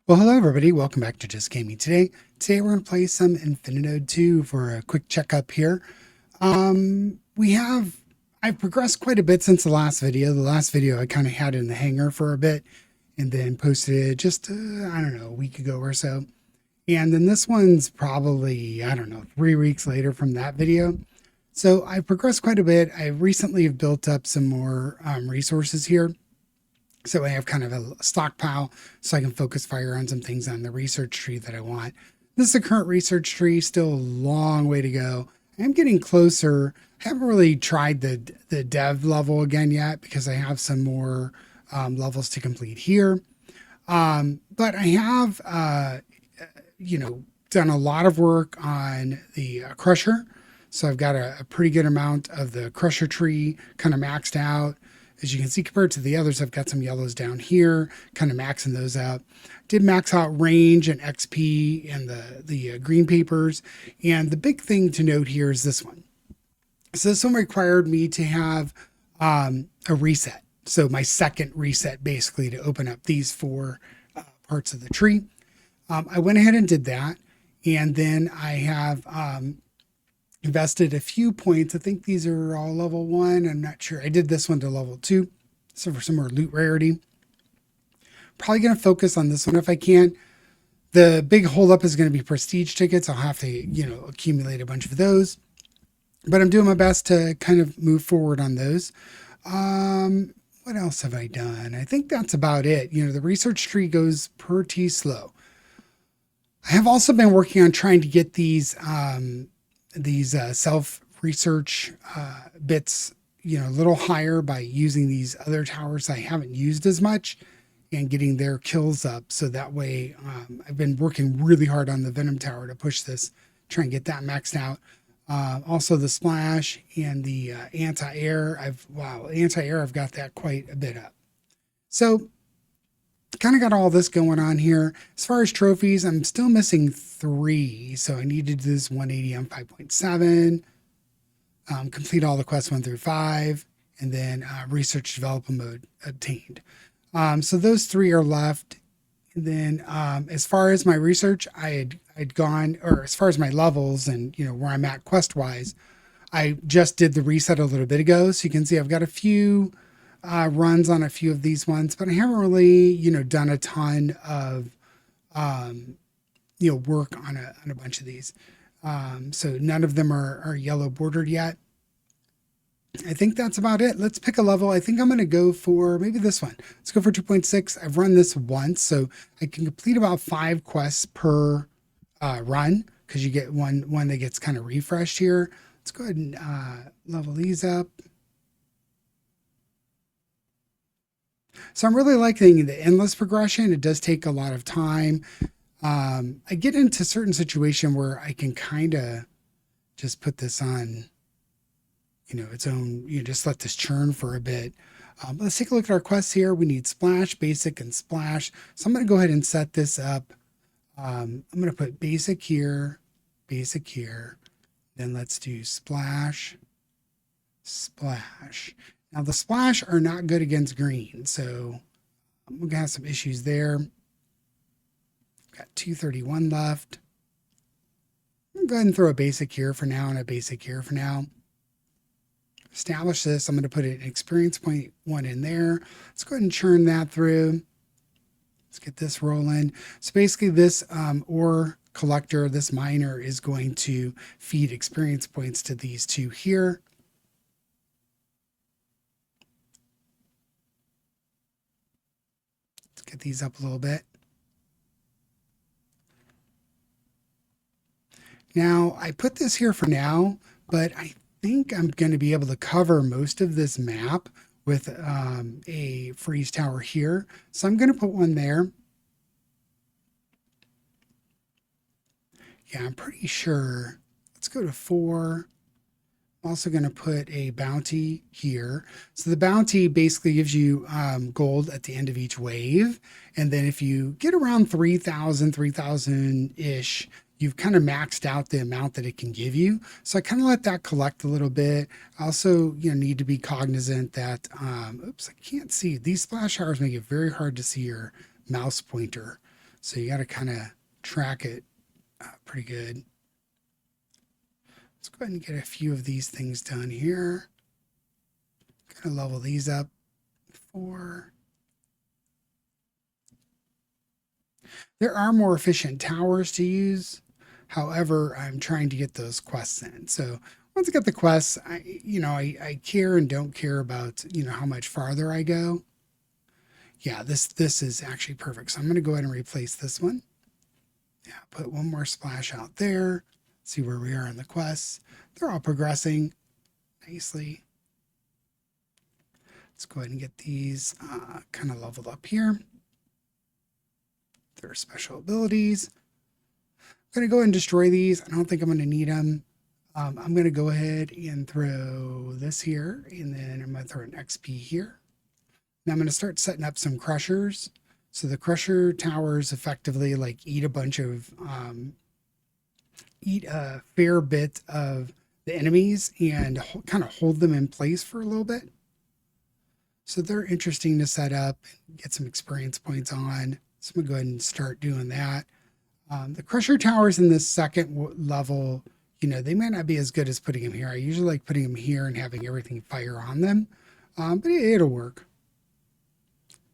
Well, hello everybody. Welcome back to Just Gaming. Today we're going to play some Infinitode 2 for a quick checkup here. I've progressed quite a bit since the last video. The last video I kind of had in the hangar for a bit and then posted it just, I don't know, a week ago or so. And then this one's probably, I don't know, 3 weeks later from that video. So I've progressed quite a bit. I recently have built up some more resources here. So I have kind of a stockpile so I can focus fire on some things on the research tree that I want. This is the current research tree, still a long way to go. I'm getting closer. I haven't really tried the dev level again yet because I have some more levels to complete here. But I have, done a lot of work on the crusher. So I've got a pretty good amount of the crusher tree kind of maxed out. As you can see, compared to the others, I've got some yellows down here, kind of maxing those out. Did max out range and XP and the green papers. And the big thing to note here is this one. So this one required me to have a reset. So my second reset, basically, to open up these four parts of the tree. I went ahead and did that. And then I have invested a few points. I think these are all level 1. I'm not sure. I did this one to level 2. So for some more loot rarity. Probably going to focus on this one if I can. The big holdup is going to be prestige tickets. I'll have to, accumulate a bunch of those. But I'm doing my best to kind of move forward on those. What else have I done? I think that's about it. The research tree goes pretty slow. I have also been working on trying to get these self-research bits, a little higher by using these other towers I haven't used as much and getting their kills up. So that way, I've been working really hard on the Venom Tower to push this, try and get that maxed out. Also the splash and the anti-air. Anti-air, I've got that quite a bit up. So kind of got all this going on here. As far as trophies, I'm still missing 3. So I need to do this 180 on 5.7, complete all the quests 1 through 5, and then research development mode obtained. So those 3 are left. And then as far as my research, I'd gone, or as far as my levels and, where I'm at quest-wise, I just did the reset a little bit ago. So you can see I've got a few runs on a few of these ones, but I haven't really, done a ton of, work on a bunch of these. So none of them are yellow bordered yet. I think that's about it. Let's pick a level. I think I'm going to go for maybe this one. Let's go for 2.6. I've run this once, so I can complete about 5 quests per run because you get one that gets kind of refreshed here. Let's go ahead and level these up. So I'm really liking the endless progression. It does take a lot of time. I get into certain situation where I can kind of just put this on, its own, just let this churn for a bit. Let's take a look at our quests here. We need splash, basic, and splash. So I'm going to go ahead and set this up. I'm going to put basic here. Then let's do splash, splash. Now the splash are not good against green, so I'm going to have some issues there. Got 231 left. I'm going to go ahead and throw a basic here for now and a basic here for now. Establish this. I'm going to put an experience point 1 in there. Let's go ahead and churn that through. Let's get this rolling. So basically this ore collector, this miner, is going to feed experience points to these 2 here. Let's get these up a little bit. Now I put this here for now, but I think I'm going to be able to cover most of this map with a freeze tower here. So I'm going to put one there. Yeah, I'm pretty sure. Let's go to 4. I'm also going to put a bounty here. So the bounty basically gives you gold at the end of each wave. And then if you get around 3,000-ish, you've kind of maxed out the amount that it can give you. So I kind of let that collect a little bit. I also, need to be cognizant that, oops, I can't see. These splash showers make it very hard to see your mouse pointer. So you got to kind of track it pretty good. Let's go ahead and get a few of these things done here. Kind of level these up. 4. There are more efficient towers to use. However, I'm trying to get those quests in. So once I get the quests, I care and don't care about, how much farther I go. Yeah, this is actually perfect. So I'm going to go ahead and replace this one. Yeah, put one more splash out there. See where we are in the quests. They're all progressing nicely. Let's go ahead and get these kind of leveled up here. Their special abilities. I'm going to go ahead and destroy these. I don't think I'm going to need them. I'm going to go ahead and throw this here, and then I'm going to throw an XP here. Now I'm going to start setting up some crushers. So the crusher towers effectively like eat a fair bit of the enemies and kind of hold them in place for a little bit. So they're interesting to set up and get some experience points on. So I'm going to go ahead and start doing that. The crusher towers in this second level, they might not be as good as putting them here. I usually like putting them here and having everything fire on them, but it'll work.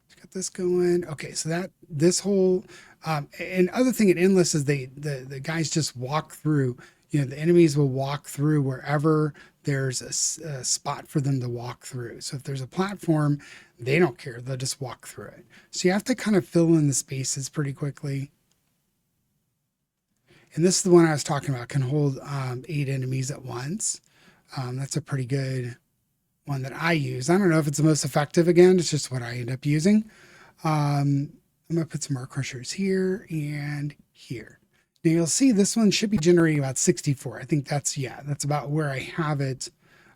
Let's get this going. Okay, so this whole and other thing at Endless is the guys just walk through. The enemies will walk through wherever there's a spot for them to walk through. So if there's a platform, they don't care. They'll just walk through it. So you have to kind of fill in the spaces pretty quickly. And this is the one I was talking about, can hold 8 enemies at once. That's a pretty good one that I use. I don't know if it's the most effective again. It's just what I end up using. I'm going to put some more crushers here and here. Now you'll see this one should be generating about 64. I think that's about where I have it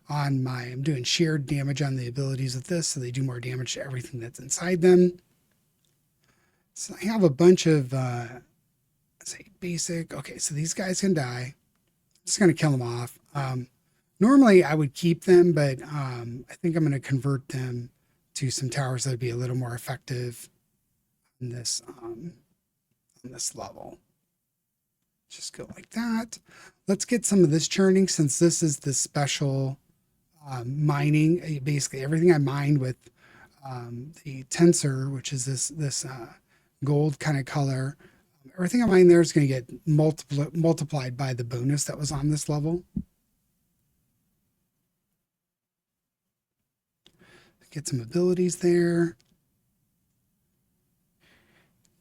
on I'm doing shared damage on the abilities with this, so they do more damage to everything that's inside them. So I have a bunch of, say basic. Okay, so these guys can die. I'm just going to kill them off. Normally I would keep them, but I think I'm going to convert them to some towers that would be a little more effective in this on this level. Just go like that. Let's get some of this churning, since this is the special mining. Basically everything I mined with the tensor, which is this gold kind of color. Everything I mine there is going to get multiplied by the bonus that was on this level. Get some abilities there.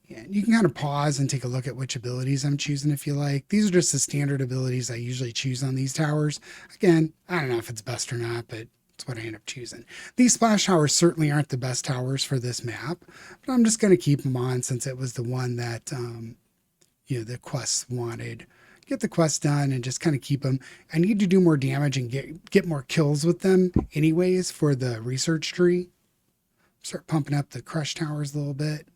And you can kind of pause and take a look at which abilities I'm choosing if you like. These are just the standard abilities I usually choose on these towers. Again, I don't know if it's best or not, but it's what I end up choosing. These splash towers certainly aren't the best towers for this map, but I'm just going to keep them on since it was the one that the quests wanted. Get the quests done and just kind of keep them. I need to do more damage and get more kills with them anyways for the research tree. Start pumping up the crush towers a little bit.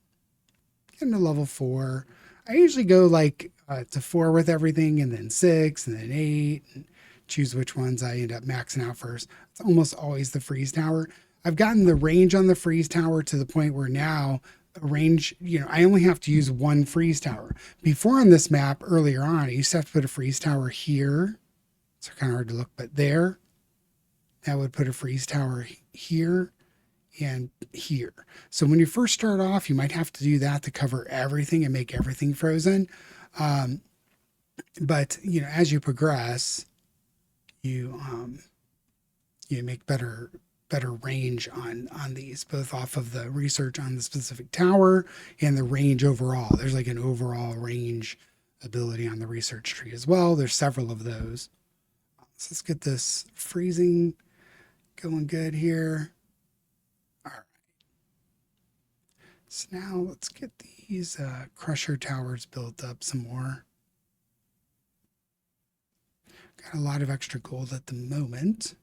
Getting to level 4. I usually go like to 4 with everything, and then 6, and then 8, and choose which ones I end up maxing out first. It's almost always the freeze tower. I've gotten the range on the freeze tower to the point where now range, I only have to use one freeze tower. Before on this map, earlier on, I used to have to put a freeze tower here. It's kind of hard to look, but there. That would put a freeze tower here and here. So when you first start off, you might have to do that to cover everything and make everything frozen. But as you progress, you make better range on these, both off of the research on the specific tower and the range overall. There's like an overall range ability on the research tree as well. There's several of those. So let's get this freezing going good here. All right. So now let's get these crusher towers built up some more. Got a lot of extra gold at the moment.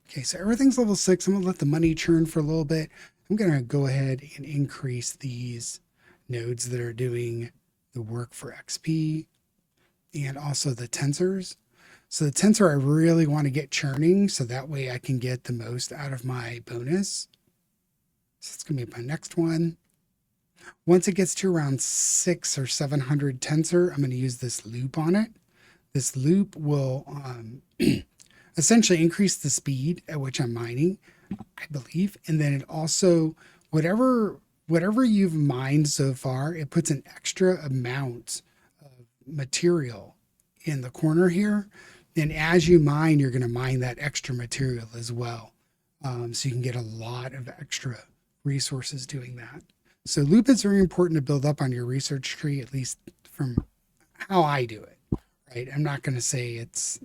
Okay, so everything's level 6. I'm going to let the money churn for a little bit. I'm going to go ahead and increase these nodes that are doing the work for XP and also the tensors. So the tensor I really want to get churning so that way I can get the most out of my bonus. So that's going to be my next one. Once it gets to around 6 or 700 tensor, I'm going to use this loop on it. This loop will essentially increase the speed at which I'm mining, I believe. And then it also, whatever you've mined so far, it puts an extra amount of material in the corner here. And as you mine, you're going to mine that extra material as well. So you can get a lot of extra resources doing that. So loop is very important to build up on your research tree, at least from how I do it, right? I'm not going to say it's,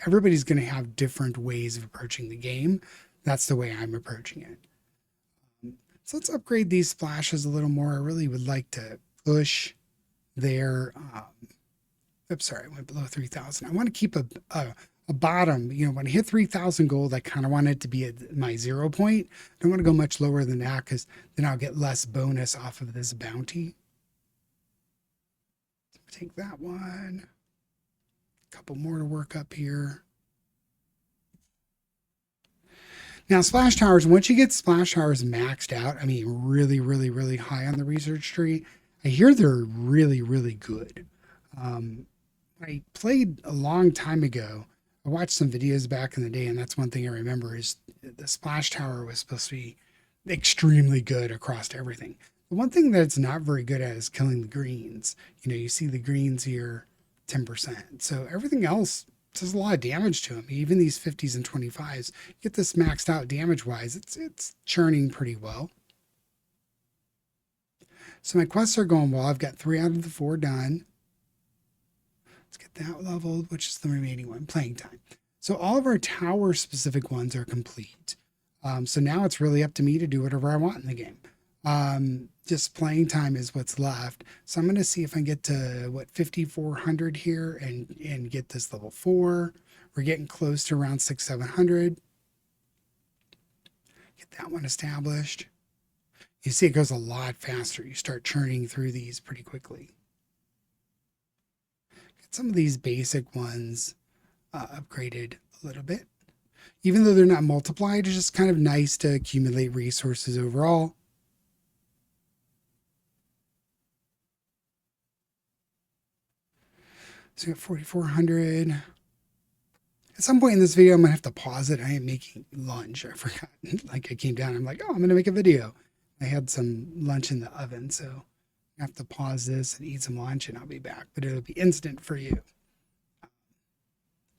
everybody's going to have different ways of approaching the game. That's the way I'm approaching it. So let's upgrade these splashes a little more. I really would like to push their, oops, sorry, I went below 3,000. I want to keep a bottom, when I hit 3,000 gold, I kind of want it to be at my 0 point. I don't want to go much lower than that because then I'll get less bonus off of this bounty. So take that one. A couple more to work up here. Now, splash towers, once you get splash towers maxed out, I mean, really, really, really high on the research tree, I hear they're really, really good. I played a long time ago. I watched some videos back in the day, and that's one thing I remember is the splash tower was supposed to be extremely good across everything. The one thing that it's not very good at is killing the greens. You see the greens here, 10%. So everything else does a lot of damage to them. Even these 50s and 25s, get this maxed out damage-wise, it's churning pretty well. So my quests are going well. I've got 3 out of the 4 done. Let's get that leveled, which is the remaining one, playing time. So all of our tower specific ones are complete. So now it's really up to me to do whatever I want in the game. Just playing time is what's left. So I'm going to see if I can get to 5,400 here and get this level 4. We're getting close to around 700. Get that one established. You see it goes a lot faster. You start churning through these pretty quickly. Some of these basic ones upgraded a little bit. Even though they're not multiplied, it's just kind of nice to accumulate resources overall. So we got 4,400. At some point in this video, I'm going to have to pause it. I am making lunch. I forgot. Like I came down, I'm like, oh, I'm going to make a video. I had some lunch in the oven, so I have to pause this and eat some lunch and I'll be back, but it'll be instant for you.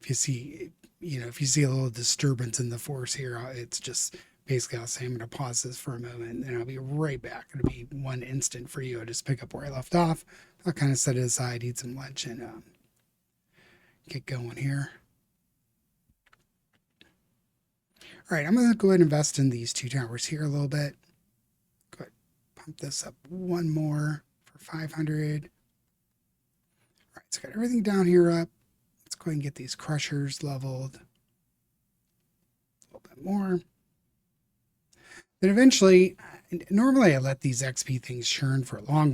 If you see a little disturbance in the force here, it's just basically I'll say I'm going to pause this for a moment and I'll be right back. It'll be one instant for you. I'll just pick up where I left off. I'll kind of set it aside, eat some lunch and get going here. All right, I'm going to go ahead and invest in these 2 towers here a little bit. Go ahead, pump this up one more. 500. All right, so got everything down here up. Let's go ahead and get these crushers leveled. A little bit more. Then eventually, normally I let these XP things churn for a long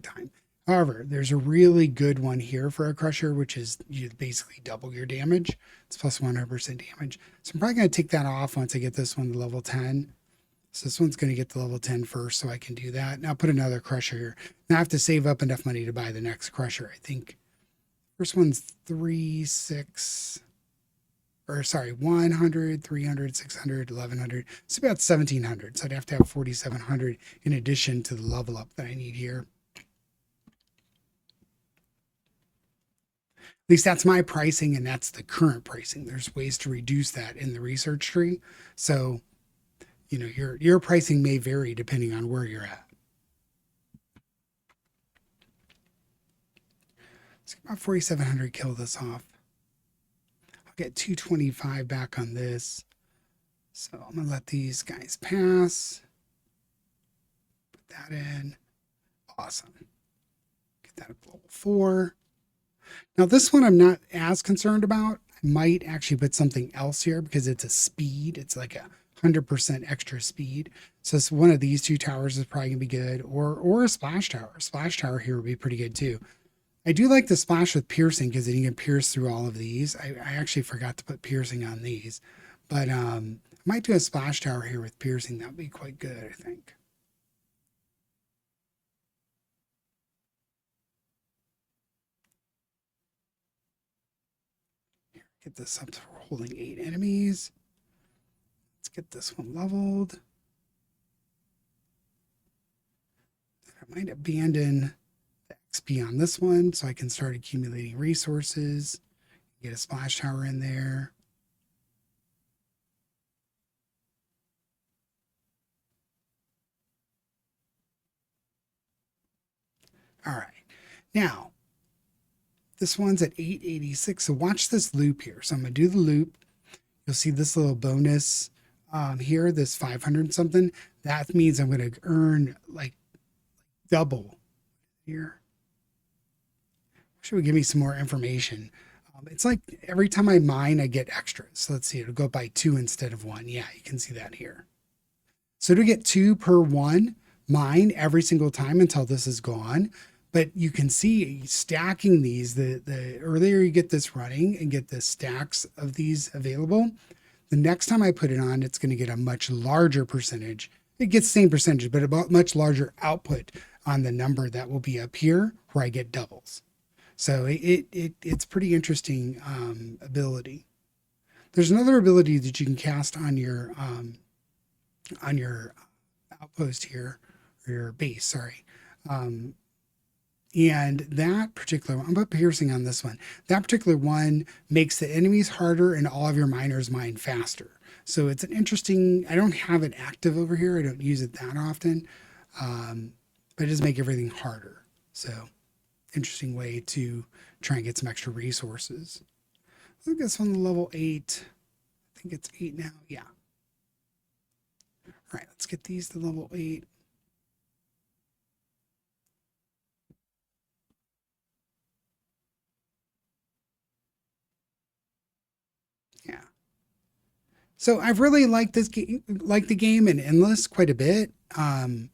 time. However, there's a really good one here for a crusher, which is you basically double your damage. It's plus 100% damage. So I'm probably going to take that off once I get this one to level 10. So this one's going to get to level 10 first, so I can do that. Now I'll put another crusher here. Now I have to save up enough money to buy the next crusher. I think first one's 100, 300, 600, 1100. It's about 1700. So I'd have to have 4,700 in addition to the level up that I need here. At least that's my pricing, and that's the current pricing. There's ways to reduce that in the research tree. So your pricing may vary depending on where you're at. Let's get about 4,700, kill this off. I'll get 225 back on this. So I'm going to let these guys pass. Put that in. Awesome. Get that up to level 4. Now this one I'm not as concerned about. I might actually put something else here because it's a speed. It's like a 100% extra speed. So it's one of these 2 towers is probably gonna be good, or a splash tower. A splash tower here would be pretty good too. I do like the splash with piercing because then you can pierce through all of these. I actually forgot to put piercing on these, but I might do a splash tower here with piercing. That would be quite good, I think. Get this up to holding 8 enemies. Let's get this one leveled. I might abandon the XP on this one so I can start accumulating resources. Get a splash tower in there. All right. Now, this one's at 886. So watch this loop here. So I'm going to do the loop. You'll see this little bonus here, this 500 something. That means I'm going to earn like double here. Should give me some more information. It's like every time I mine, I get extras. So let's see, it'll go by 2 instead of 1. Yeah, you can see that here. So to get 2 per 1 mine every single time until this is gone. But you can see stacking these, the earlier you get this running and get the stacks of these available, the next time I put it on, it's going to get a much larger percentage. It gets the same percentage, but a much larger output on the number that will be up here where I get doubles. So it's pretty interesting ability. There's another ability that you can cast on your outpost here, or your base, sorry. And that particular one, I'm about piercing on this one. That particular one makes the enemies harder and all of your miners mine faster. So it's an interesting, I don't have it active over here. I don't use it that often, but it does make everything harder. So interesting way to try and get some extra resources. I think this one level 8. I think it's 8 now. Yeah. All right, let's get these to level 8. Yeah. So I've really liked this game, like the game in Endless quite a bit. I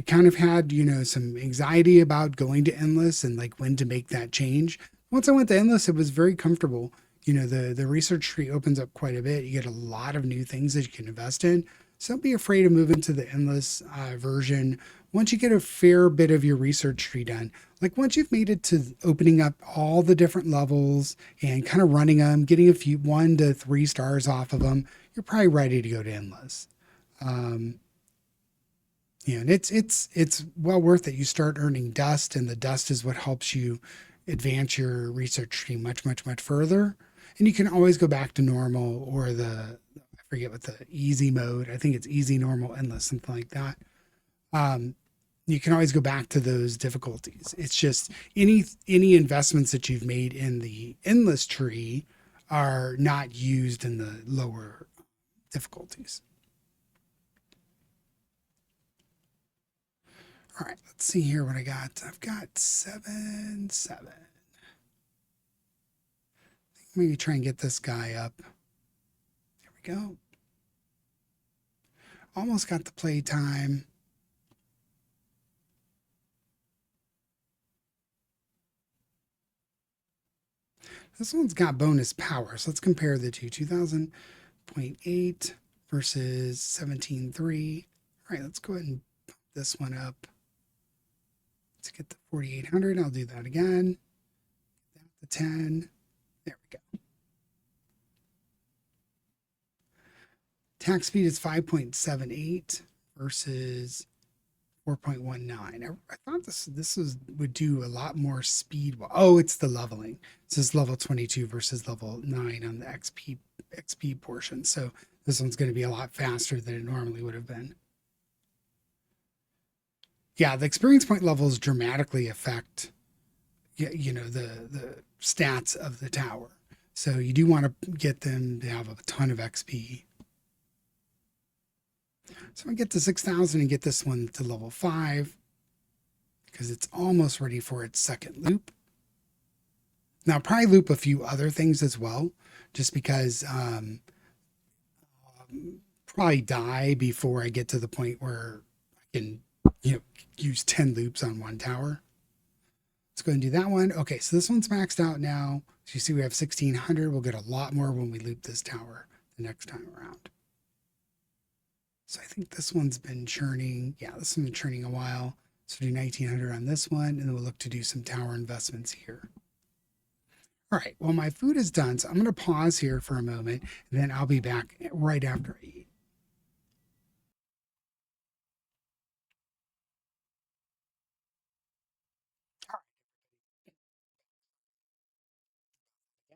kind of had, some anxiety about going to Endless and like when to make that change. Once I went to Endless, it was very comfortable. The research tree opens up quite a bit. You get a lot of new things that you can invest in. So don't be afraid to move into the Endless version once you get a fair bit of your research tree done. Like once you've made it to opening up all the different levels and kind of running them, getting a few 1 to 3 stars off of them, you're probably ready to go to Endless. And it's well worth it. You start earning dust, and the dust is what helps you advance your research tree much, much, much further. And you can always go back to normal or I forget what the easy mode. I think it's easy, normal, endless, something like that. You can always go back to those difficulties. It's just any investments that you've made in the endless tree are not used in the lower difficulties. All right, let's see here what I got. I've got 7, 7. Maybe try and get this guy up. There we go. Almost got the play time. This one's got bonus power. So let's compare the two. 2000.8 versus 17.3. All right, let's go ahead and pump this one up. Let's get the 4800. I'll do that again. Get that to 10. There we go. Attack speed is 5.78 versus 4.19. I thought this would do a lot more speed. Oh, it's the leveling. This is level 22 versus level 9 on the XP portion. So this one's going to be a lot faster than it normally would have been. Yeah, the experience point levels dramatically affect the stats of the tower. So you do want to get them to have a ton of XP. So I get to 6,000 and get this one to level 5 because it's almost ready for its second loop. Now I'll probably loop a few other things as well, just because probably die before I get to the point where I can use 10 loops on one tower. Let's go ahead and do that one. Okay, so this one's maxed out now. So you see we have 1,600. We'll get a lot more when we loop this tower. the next time around. So I think this one's been churning. Yeah, this one's been churning a while. So do 1900 on this one, and then we'll look to do some tower investments here. All right, well, my food is done, so I'm going to pause here for a moment, and then I'll be back right after I eat.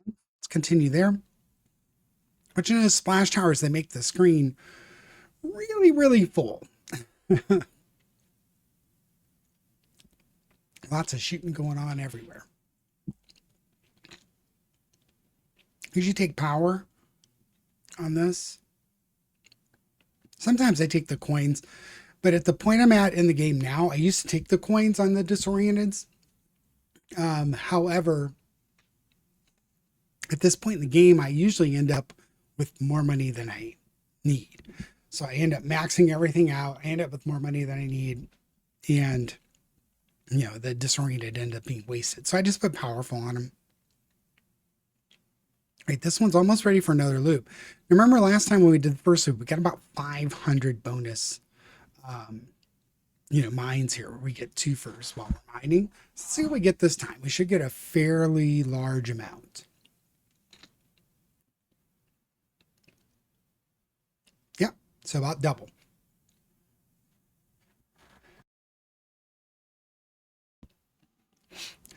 Let's continue there. But you know, splash towers, they make the screen really, really full. Lots of shooting going on everywhere. Usually take power on this. Sometimes I take the coins, but at the point I'm at in the game now, I used to take the coins on the disorienteds. However, at this point in the game, I usually end up with more money than I need. So I end up maxing everything out. I end up with more money than I need. And, you know, the disoriented end up being wasted. So I just put powerful on them. Right, this one's almost ready for another loop. Remember last time when we did the first loop, we got about 500 bonus, mines here. Where we get 2 first while we're mining. Let's see what we get this time. We should get a fairly large amount. Yeah, so about double.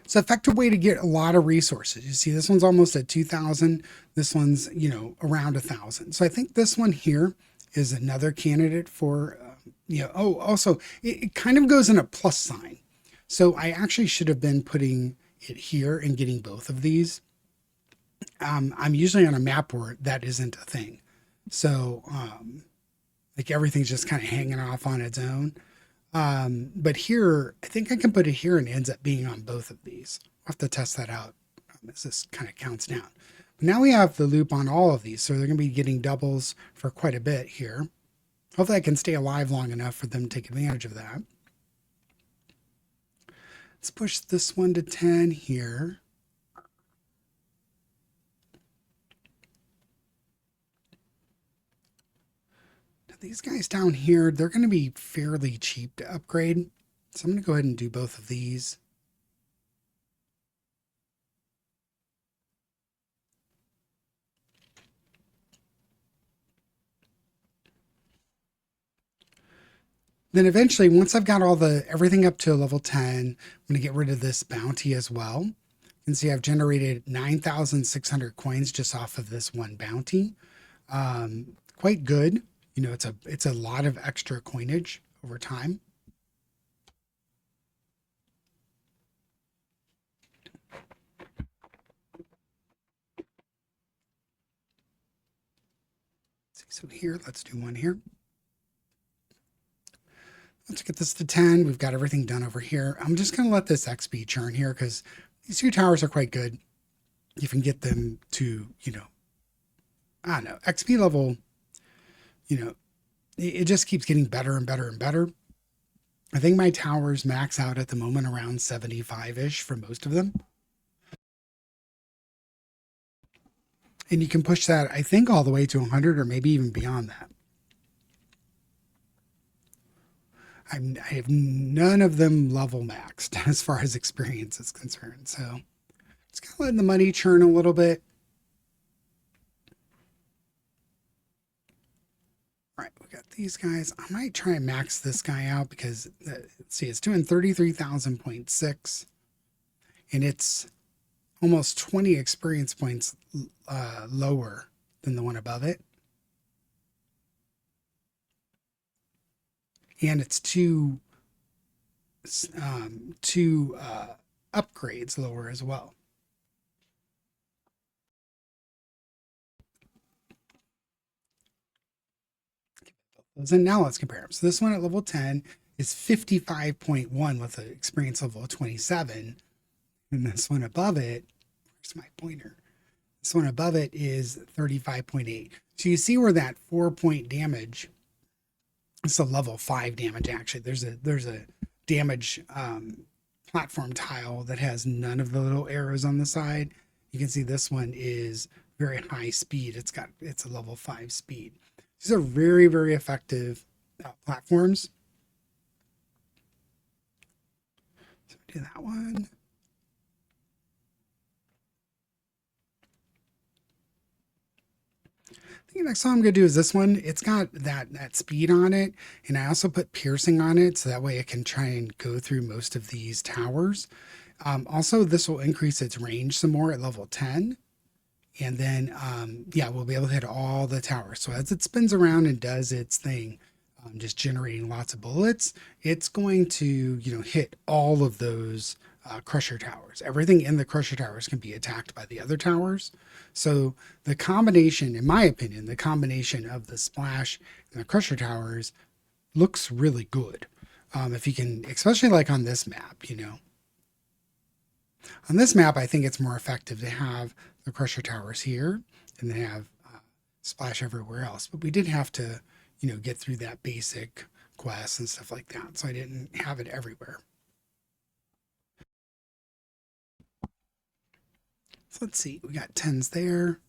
It's an effective way to get a lot of resources. You see, this one's almost at 2,000. This one's, around 1,000. So I think this one here is another candidate for, also it kind of goes in a plus sign. So I actually should have been putting it here and getting both of these. I'm usually on a map where that isn't a thing. So, like everything's just kind of hanging off on its own. But here, I think I can put it here and it ends up being on both of these. I'll have to test that out as this kind of counts down. But now we have the loop on all of these, so they're going to be getting doubles for quite a bit here. Hopefully I can stay alive long enough for them to take advantage of that. Let's push this one to 10 here. These guys down here, they're going to be fairly cheap to upgrade. So I'm going to go ahead and do both of these. Then eventually, once I've got everything up to level 10, I'm going to get rid of this bounty as well. You can see I've generated 9,600 coins just off of this one bounty. Quite good. You know, it's a lot of extra coinage over time. So here, let's do one here. Let's get this to 10. We've got everything done over here. I'm just going to let this XP churn here because these 2 towers are quite good. You can get them to, I don't know, XP level, it just keeps getting better and better and better. I think my towers max out at the moment around 75-ish for most of them. And you can push that, I think, all the way to 100 or maybe even beyond that. I have none of them level maxed as far as experience is concerned. So just kind of letting the money churn a little bit. All right, we got these guys. I might try and max this guy out because, let's see, it's doing 33,000.6 and it's almost 20 experience points lower than the one above it. And it's two upgrades lower as well. And now let's compare them. So this one at level 10 is 55.1 with an experience level of 27. And this one above it, where's my pointer? This one above it is 35.8. So you see where that 4-point damage, it's a level 5 damage actually. There's a damage platform tile that has none of the little arrows on the side. You can see this one is very high speed. It's a level 5 speed. These are very, very effective platforms. So do that one. I think the next one I'm going to do is this one. It's got that speed on it, and I also put piercing on it, so that way it can try and go through most of these towers. Also, this will increase its range some more at level 10. And then, yeah, we'll be able to hit all the towers. So as it spins around and does its thing, just generating lots of bullets, it's going to, hit all of those crusher towers. Everything in the crusher towers can be attacked by the other towers. So the combination, in my opinion, the combination of the splash and the crusher towers looks really good. If you can, especially like on this map, On this map, I think it's more effective to have the crusher towers here and then have splash everywhere else. But we did have to, get through that basic quest and stuff like that. So I didn't have it everywhere. So let's see, we got 10s there.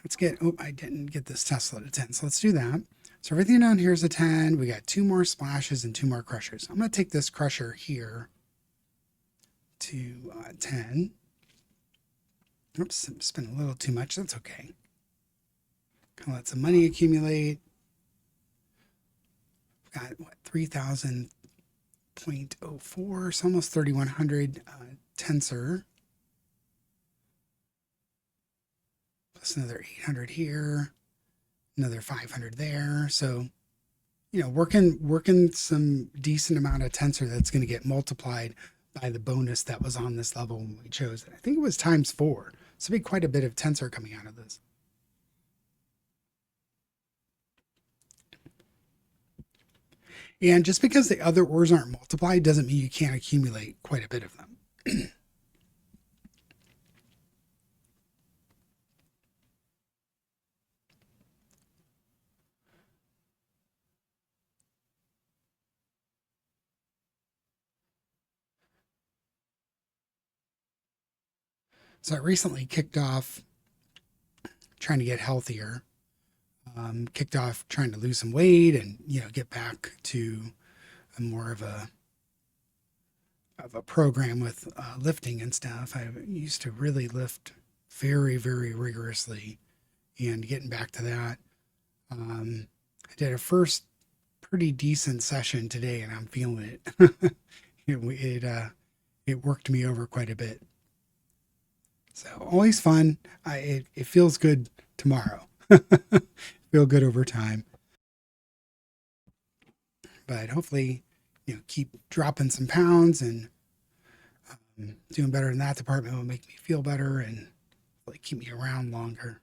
Let's get, oh, I didn't get this Tesla to 10. So let's do that. So everything down here is a 10. We got 2 more splashes and 2 more crushers. I'm going to take this crusher here to 10. Oops, spent a little too much. That's okay. Kind of let some money accumulate. Got what, 3,000.04, so almost 3,100 tensor. Plus another 800 here, another 500 there. So, working some decent amount of tensor that's going to get multiplied by the bonus that was on this level when we chose it. I think it was ×4. So it'll be quite a bit of tensor coming out of this. And just because the other ores aren't multiplied doesn't mean you can't accumulate quite a bit of them. So I recently kicked off trying to get healthier. Kicked off trying to lose some weight and get back to a more of a program with lifting and stuff. I used to really lift very, very rigorously, and getting back to that. I did a first pretty decent session today, and I'm feeling it. It worked me over quite a bit. So always fun. It feels good tomorrow. Feel good over time. But hopefully, keep dropping some pounds and doing better in that department will make me feel better and like keep me around longer.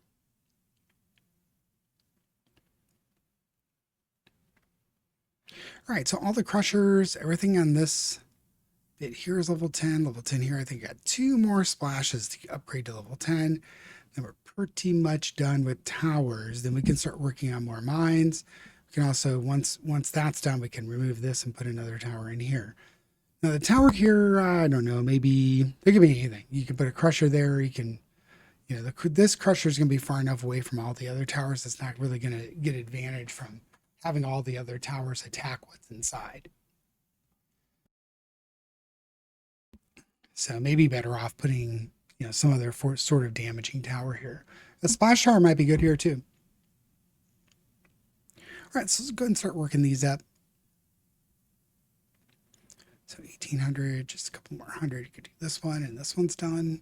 All right, so all the crushers, everything on this bit here is level 10. Level 10 here, I think I got 2 more splashes to upgrade to level 10. Then we're pretty much done with towers. Then we can start working on more mines. We can also, once that's done, we can remove this and put another tower in here. Now the tower here, I don't know, maybe it could be anything. You can put a crusher there. You can, this crusher is going to be far enough away from all the other towers. It's not really going to get advantage from having all the other towers attack what's inside. So maybe better off putting, some other sort of damaging tower here. A splash tower might be good here too. All right, so let's go ahead and start working these up. So 1,800, just a couple more hundred. You could do this one, and this one's done.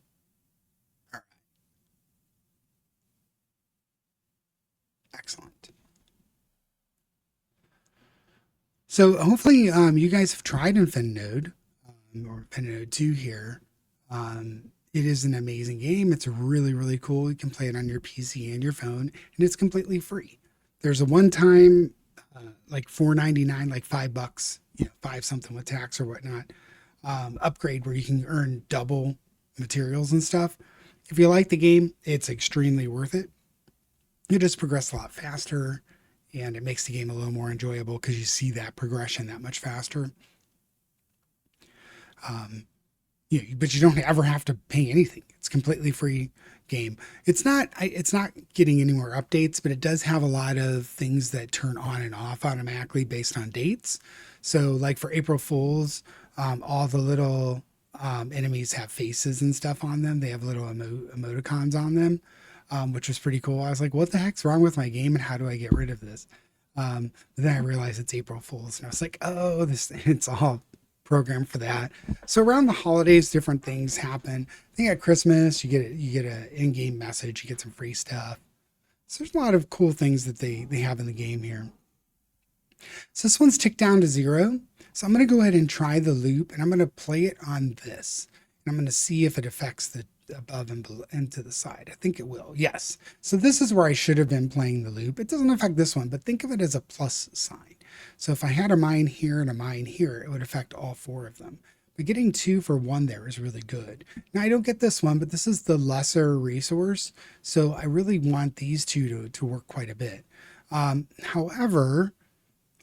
All right. Excellent. So hopefully you guys have tried Infinitode or Infinitode 2 here. It is an amazing game. It's really, really cool. You can play it on your PC and your phone, and it's completely free. There's a one-time, like $4.99, like $5, 5 something with tax or whatnot, upgrade where you can earn double materials and stuff. If you like the game, it's extremely worth it. You just progress a lot faster, and it makes the game a little more enjoyable because you see that progression that much faster. but you don't ever have to pay anything. It's completely free game. It's not getting any more updates, but it does have a lot of things that turn on and off automatically based on dates. So like for April Fools, all the little enemies have faces and stuff on them. They have little emoticons on them, which was pretty cool. I was like, what the heck's wrong with my game and how do I get rid of this? But then I realized it's April Fools, and I was like, oh, this it's all programmed for that. So around the holidays, different things happen. I think at Christmas, you get a in-game message, you get some free stuff. So there's a lot of cool things that they have in the game here. So this one's ticked down to 0. So I'm going to go ahead and try the loop, and I'm going to play it on this. And I'm going to see if it affects the above and below and to the side. I think it will. Yes. So this is where I should have been playing the loop. It doesn't affect this one, but think of it as a plus sign. So if I had a mine here and a mine here, it would affect all 4 of them. But getting 2 for 1 there is really good. Now I don't get this one, but this is the lesser resource. So I really want these two to work quite a bit. However,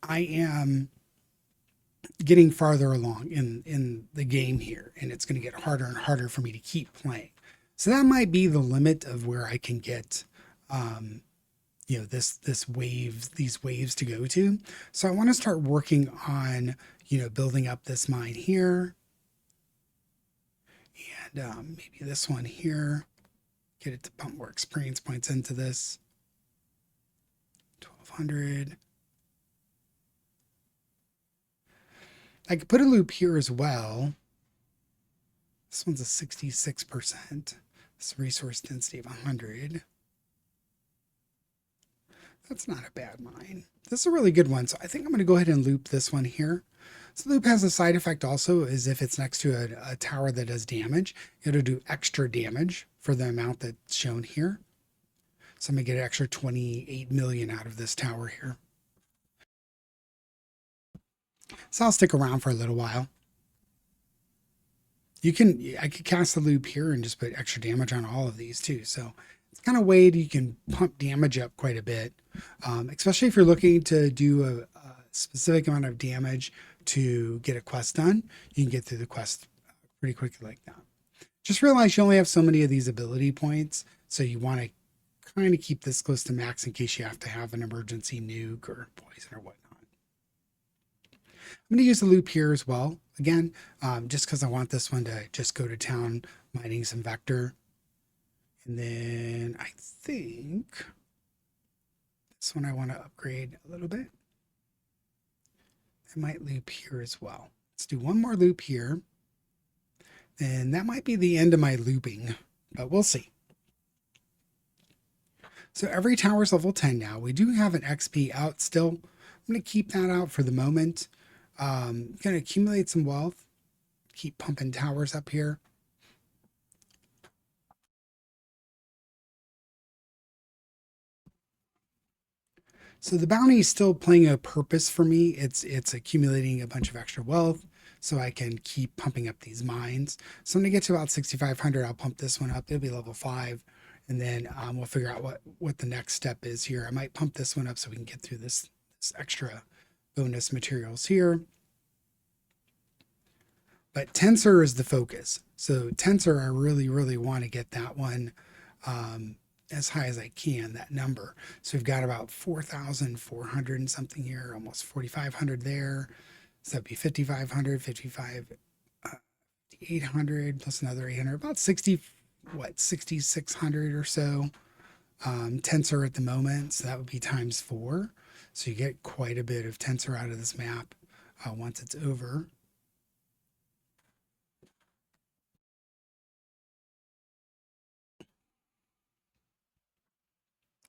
I am getting farther along in the game here, and it's going to get harder and harder for me to keep playing. So that might be the limit of where I can get, these waves to go to. So I want to start working on, building up this mine here, and maybe this one here. Get it to pump more experience points into this. 1200. I could put a loop here as well. This one's a 66%. This resource density of 100. That's not a bad mine. This is a really good one. So I think I'm going to go ahead and loop this one here. So loop has a side effect also, is if it's next to a tower that does damage, it'll do extra damage for the amount that's shown here. So I'm going to get an extra 28 million out of this tower here. So I'll stick around for a little while. I could cast the loop here and just put extra damage on all of these too. So it's kind of a way you can pump damage up quite a bit, especially if you're looking to do a specific amount of damage to get a quest done. You can get through the quest pretty quickly like that. Just realize you only have so many of these ability points, so you want to kind of keep this close to max in case you have to have an emergency nuke or poison or whatnot. I'm going to use the loop here as well, again, just because I want this one to just go to town mining some vector. And then I think this one I want to upgrade a little bit. I might loop here as well. Let's do one more loop here. And that might be the end of my looping, but we'll see. So every tower's level 10 now. We do have an XP out still. I'm going to keep that out for the moment. Going to accumulate some wealth. Keep pumping towers up here. So the bounty is still playing a purpose for me. It's accumulating a bunch of extra wealth so I can keep pumping up these mines. So when I get to about 6,500, I'll pump this one up. It'll be level 5. And then we'll figure out what the next step is here. I might pump this one up so we can get through this extra bonus materials here. But tensor is the focus. So tensor, I really, really want to get that one as high as I can, that number. So we've got about 4,400 and something here, almost 4,500 there. So that'd be 5,500, 800 plus another 800, about 6,600 or so tensor at the moment. So that would be times 4. So you get quite a bit of tensor out of this map once it's over.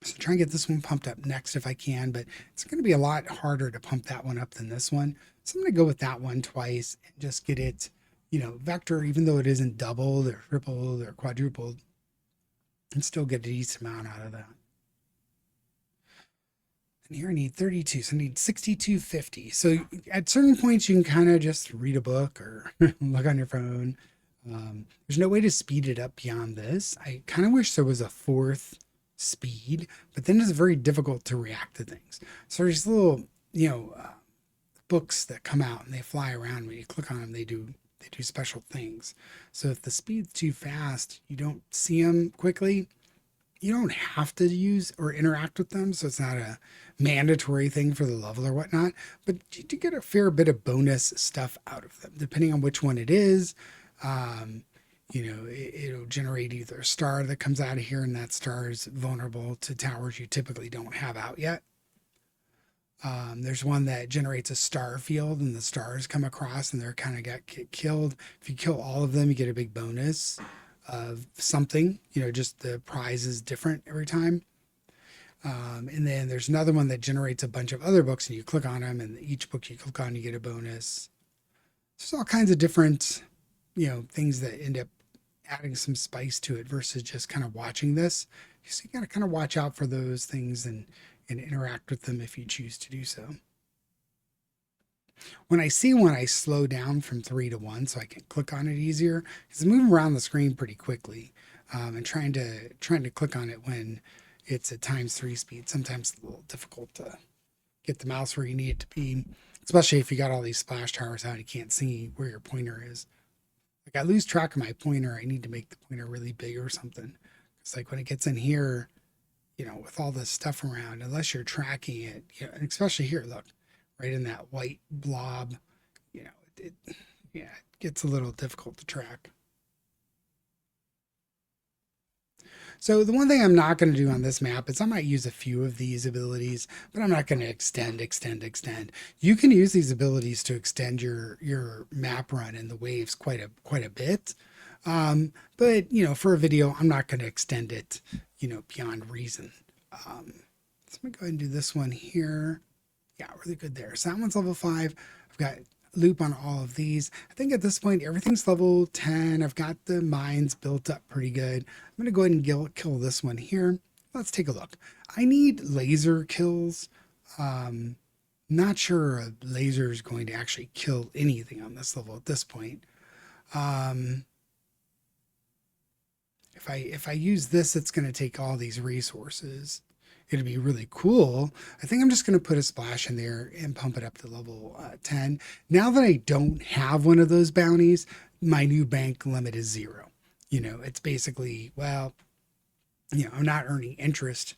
So try and get this one pumped up next if I can, but it's going to be a lot harder to pump that one up than this one. So I'm going to go with that one twice and just get it, vector, even though it isn't doubled or tripled or quadrupled, and still get a decent amount out of that. And here I need 32, so I need 6250. So at certain points, you can kind of just read a book or look on your phone. There's no way to speed it up beyond this. I kind of wish there was a 4th speed, but then it's very difficult to react to things. So there's little, books that come out and they fly around. When you click on them, they do They do special things. So if the speed's too fast, you don't see them quickly. You don't have to use or interact with them, so it's not a mandatory thing for the level or whatnot. But you do get a fair bit of bonus stuff out of them, depending on which one it is. Um, it'll generate either a star that comes out of here, and that star is vulnerable to towers you typically don't have out yet. There's one that generates a star field, and the stars come across, and they're kind of get killed. If you kill all of them, you get a big bonus of something. Just the prize is different every time. And then there's another one that generates a bunch of other books, and you click on them, and each book you click on, you get a bonus. There's all kinds of different, things that end up adding some spice to it versus just kind of watching this. So you got to kind of watch out for those things and interact with them if you choose to do so. When I see one, I slow down from 3 to 1 so I can click on it easier. It's moving around the screen pretty quickly, and trying to click on it when it's at ×3 speed. Sometimes it's a little difficult to get the mouse where you need it to be, especially if you got all these splash towers out and you can't see where your pointer is. Like I lose track of my pointer. I need to make the pointer really big or something. It's like when it gets in here, with all this stuff around, unless you're tracking it, and especially here, look, right in that white blob, it gets a little difficult to track. So the one thing I'm not going to do on this map is I might use a few of these abilities, but I'm not going to extend. You can use these abilities to extend your map run in the waves quite a bit. But for a video, I'm not going to extend it, beyond reason. So I'm going to go ahead and do this one here. Yeah, really good there. So that one's level 5. I've got loop on all of these. I think at this point, everything's level 10. I've got the mines built up pretty good. I'm going to go ahead and kill this one here. Let's take a look. I need laser kills. Not sure a laser is going to actually kill anything on this level at this point. If I use this, it's going to take all these resources. It'd be really cool. I think I'm just going to put a splash in there and pump it up to level 10. Now that I don't have one of those bounties, my new bank limit is 0. It's basically, well, I'm not earning interest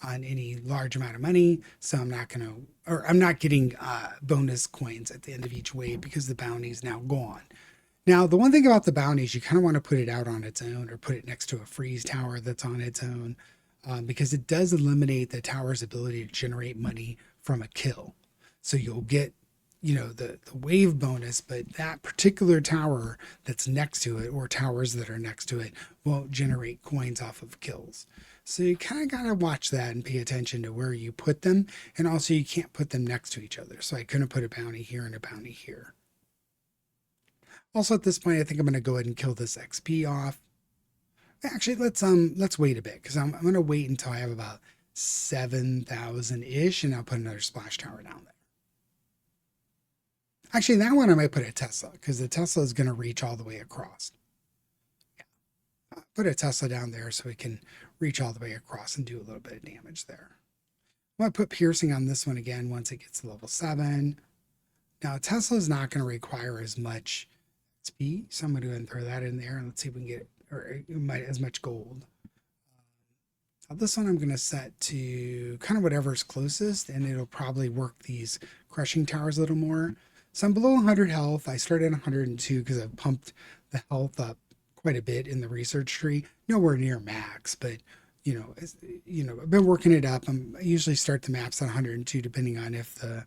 on any large amount of money, so I'm not getting bonus coins at the end of each wave because the bounty is now gone. Now, the one thing about the bounties, you kind of want to put it out on its own or put it next to a freeze tower that's on its own, because it does eliminate the tower's ability to generate money from a kill. So you'll get, the wave bonus, but that particular tower that's next to it or towers that are next to it won't generate coins off of kills. So you kind of got to watch that and pay attention to where you put them. And also you can't put them next to each other. So I couldn't put a bounty here and a bounty here. Also at this point, I think I'm going to go ahead and kill this XP off. Actually, let's wait a bit because I'm going to wait until I have about 7,000-ish and I'll put another splash tower down there. Actually, that one I might put a Tesla because the Tesla is going to reach all the way across. Yeah. Put a Tesla down there so we can reach all the way across and do a little bit of damage there. I'm going to put piercing on this one again once it gets to level 7. Now, Tesla is not going to require as much XP, so I'm going to go ahead and throw that in there and let's see if we can get as much gold. This one I'm going to set to kind of whatever's closest, and it'll probably work these crushing towers a little more. So I'm below 100 health. I started at 102 because I've pumped the health up quite a bit in the research tree. Nowhere near max, but I've been working it up. I usually start the maps at 102 depending on if the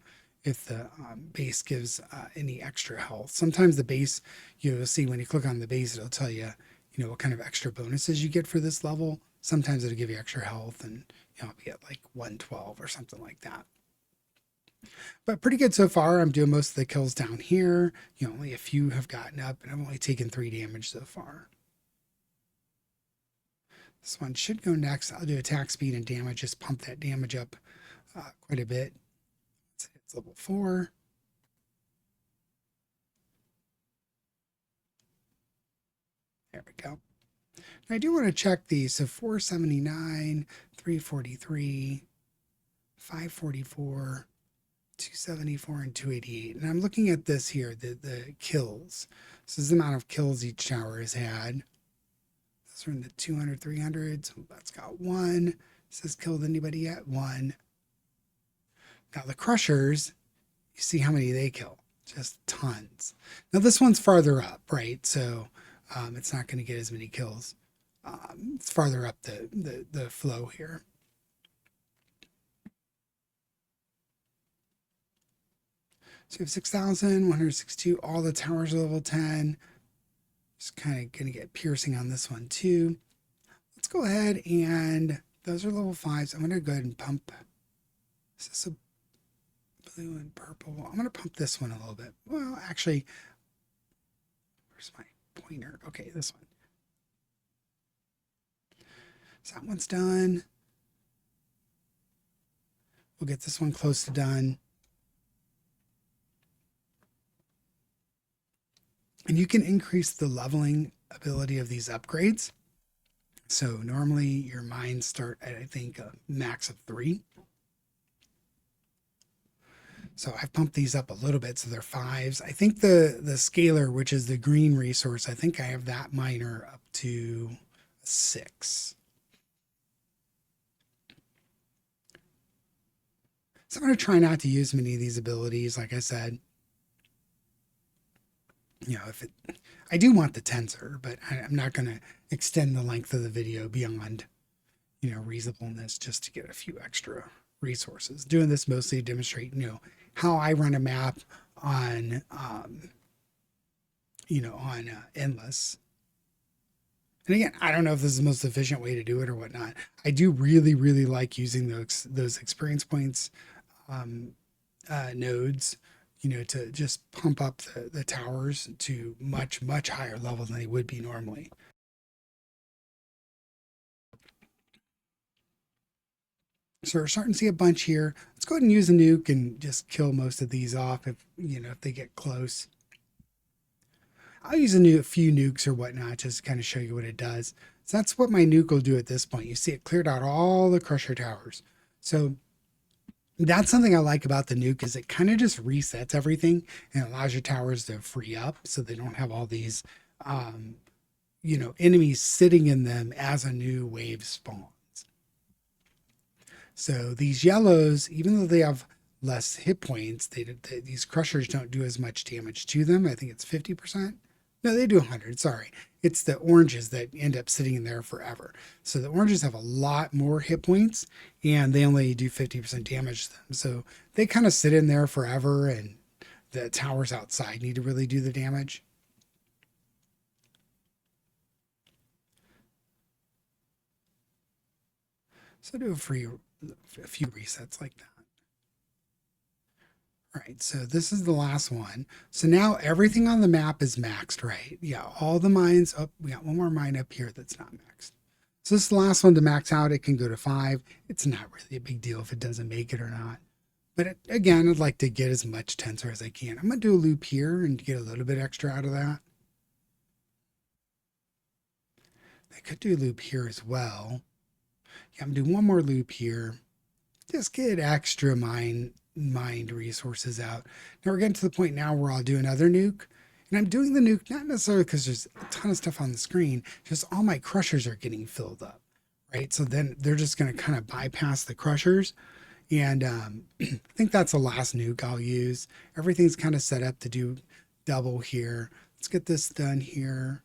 base gives any extra health. Sometimes the base, you'll see when you click on the base, it'll tell you, what kind of extra bonuses you get for this level. Sometimes it'll give you extra health and I'll be at like 112 or something like that. But pretty good so far. I'm doing most of the kills down here. Only a few have gotten up and I've only taken 3 damage so far. This one should go next. I'll do attack speed and damage, just pump that damage up quite a bit. It's level 4. There we go. I do want to check these. So 479, 343, 544, 274 and 288. And I'm looking at this here, the kills. This is the amount of kills each tower has had. Those are in the 200, 300. So that's got one. It says killed anybody yet? One. Now the crushers, you see how many they kill. Just tons. Now this one's farther up, right? So it's not going to get as many kills. It's farther up the flow here. So you have 6,162. All the towers are level 10. Just kind of going to get piercing on this one too. Let's go ahead and those are level 5s. I'm going to go ahead and pump. Is this a blue and purple? I'm going to pump this one a little bit. Well, actually, where's my pointer? Okay, this one. So that one's done. We'll get this one close to done. And you can increase the leveling ability of these upgrades. So normally your mines start at, I think, a max of 3. So I've pumped these up a little bit, so they're 5s. I think the scalar, which is the green resource, I think I have that miner up to 6. So I'm going to try not to use many of these abilities, like I said. You know, I do want the tensor, but I'm not going to extend the length of the video beyond, you know, reasonableness just to get a few extra resources. Doing this mostly to demonstrate, you know, how I run a map on, you know, on Endless. And again, I don't know if this is the most efficient way to do it or whatnot. I do really, really like using those experience points nodes, you know, to just pump up the towers to much, much higher level than they would be normally. So we're starting to see a bunch here. Let's go ahead and use a nuke and just kill most of these off if, you know, if they get close. I'll use a few nukes or whatnot just to kind of show you what it does. So that's what my nuke will do at this point. You see it cleared out all the crusher towers. So that's something I like about the nuke is it kind of just resets everything and allows your towers to free up so they don't have all these, you know, enemies sitting in them as a new wave spawns. So these yellows, even though they have less hit points, these crushers don't do as much damage to them. I think it's 50%. No, they do 100. Sorry. It's the oranges that end up sitting in there forever. So the oranges have a lot more hit points and they only do 50% damage to them. So they kind of sit in there forever and the towers outside need to really do the damage. So do a few resets like that. All right, so this is the last one. So now everything on the map is maxed, right? Yeah, all the mines up. We got one more mine up here that's not maxed. So this is the last one to max out. It can go to 5. It's not really a big deal if it doesn't make it or not. But again, I'd like to get as much tensor as I can. I'm going to do a loop here and get a little bit extra out of that. I could do a loop here as well. Yeah, I'm doing one more loop here. Just get extra mined resources out. Now we're getting to the point now where I'll do another nuke. And I'm doing the nuke not necessarily because there's a ton of stuff on the screen, just all my crushers are getting filled up, right? So then they're just going to kind of bypass the crushers. And I think that's the last nuke I'll use. Everything's kind of set up to do double here. Let's get this done here.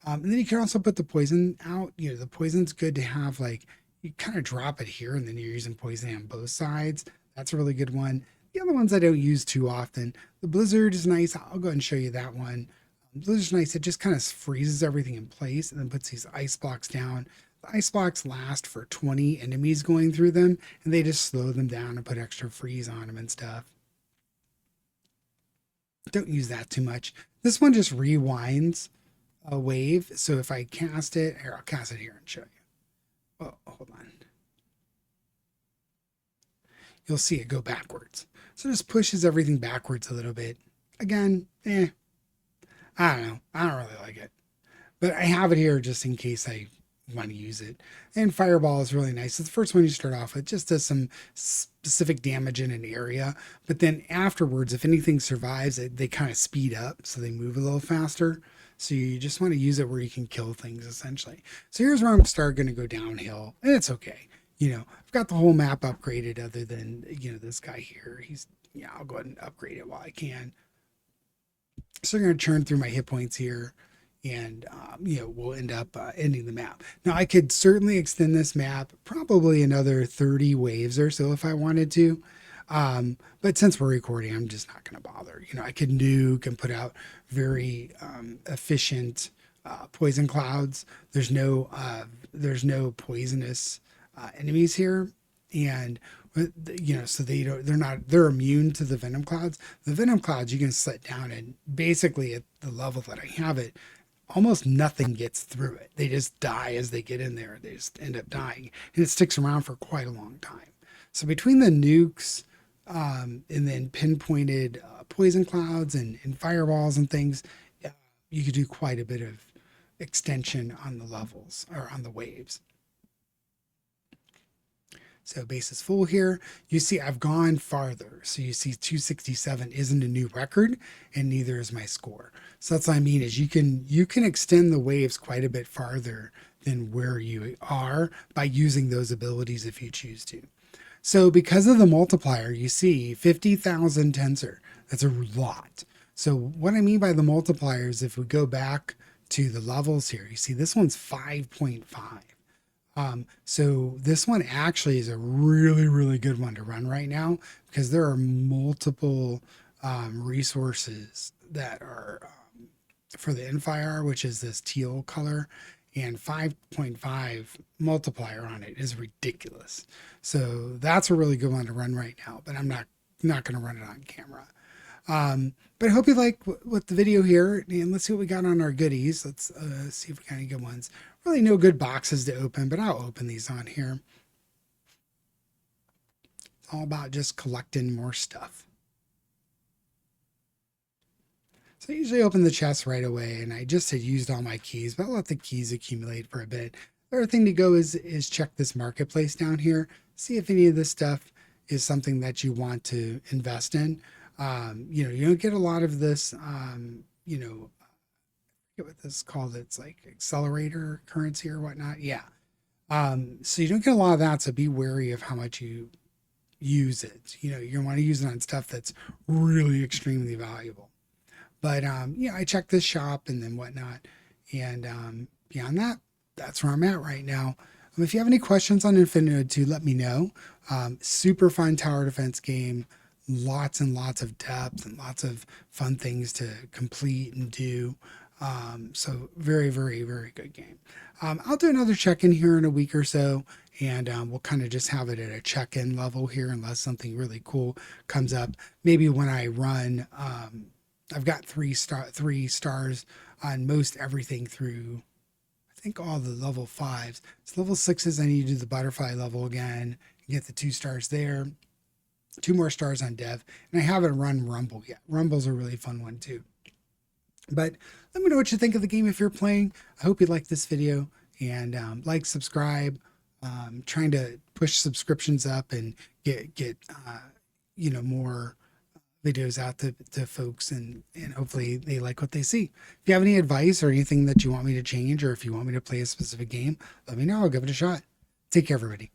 And then you can also put the poison out. You know, the poison's good to have, like, you kind of drop it here and then you're using poison on both sides. That's a really good one. The other ones I don't use too often. The blizzard is nice. I'll go ahead and show you that one. Blizzard's nice. It just kind of freezes everything in place and then puts these ice blocks down. The ice blocks last for 20 enemies going through them and they just slow them down and put extra freeze on them and stuff. Don't use that too much. This one just rewinds a wave. So if I cast it, here, I'll cast it here and show you. Oh, hold on. You'll see it go backwards. So it just pushes everything backwards a little bit. Again, I don't know. I don't really like it. But I have it here just in case I want to use it. And Fireball is really nice. It's the first one you start off with, just does some specific damage in an area. But then afterwards, if anything survives, they kind of speed up, so they move a little faster. So you just want to use it where you can kill things essentially. So here's where I'm going to go downhill, and it's okay. I've got the whole map upgraded other than, this guy here. Yeah, I'll go ahead and upgrade it while I can. So I'm going to churn through my hit points here, and we'll end up ending the map. Now I could certainly extend this map probably another 30 waves or so if I wanted to. But since we're recording, I'm just not going to bother. I could nuke and put out very efficient poison clouds. There's no poisonous enemies here, and so they're immune to the venom clouds. The venom clouds you can set down, and basically at the level that I have it, almost nothing gets through it. They just die as they get in there. They just end up dying, and it sticks around for quite a long time. So between the nukes and then pinpointed poison clouds and fireballs and things, you could do quite a bit of extension on the levels or on the waves. So base is full here. You see I've gone farther. So you see 267 isn't a new record, and neither is my score. So that's what I mean is you can extend the waves quite a bit farther than where you are by using those abilities if you choose to. So because of the multiplier, you see 50,000 tensor. That's a lot. So what I mean by the multiplier is if we go back to the levels here, you see this one's 5.5. So this one actually is a really, really good one to run right now because there are multiple resources that are for the Infire, which is this teal color, and 5.5 multiplier on it is ridiculous. So that's a really good one to run right now, but I'm not going to run it on camera. But I hope you like what the video here, and let's see what we got on our goodies. Let's see if we got any good ones. Really no good boxes to open, but I'll open these on here. It's all about just collecting more stuff. So I usually open the chest right away, and I just had used all my keys, but I'll let the keys accumulate for a bit. The other thing to go is check this marketplace down here. See if any of this stuff is something that you want to invest in. You don't get a lot of this, I forget what this is called. It's like accelerator currency or whatnot. Yeah. So you don't get a lot of that. So be wary of how much you use it. You want to use it on stuff that's really extremely valuable. But, I checked this shop and then whatnot. And beyond that, that's where I'm at right now. If you have any questions on Infinitode, let me know. Super fun tower defense game. Lots and lots of depth and lots of fun things to complete and do. So very, very, very good game. I'll do another check-in here in a week or so, and we'll kind of just have it at a check-in level here unless something really cool comes up. Maybe when I run, I've got three stars on most everything through, I think, all the level 5s. So level 6s, I need to do the butterfly level again and get the 2 stars there. 2 more stars on dev, and I haven't run Rumble yet. Rumble's a really fun one too. But let me know what you think of the game if you're playing. I hope you liked this video, and like, subscribe. Trying to push subscriptions up and get more videos out to folks, and hopefully they like what they see. If you have any advice or anything that you want me to change, or if you want me to play a specific game, let me know. I'll give it a shot. Take care, everybody.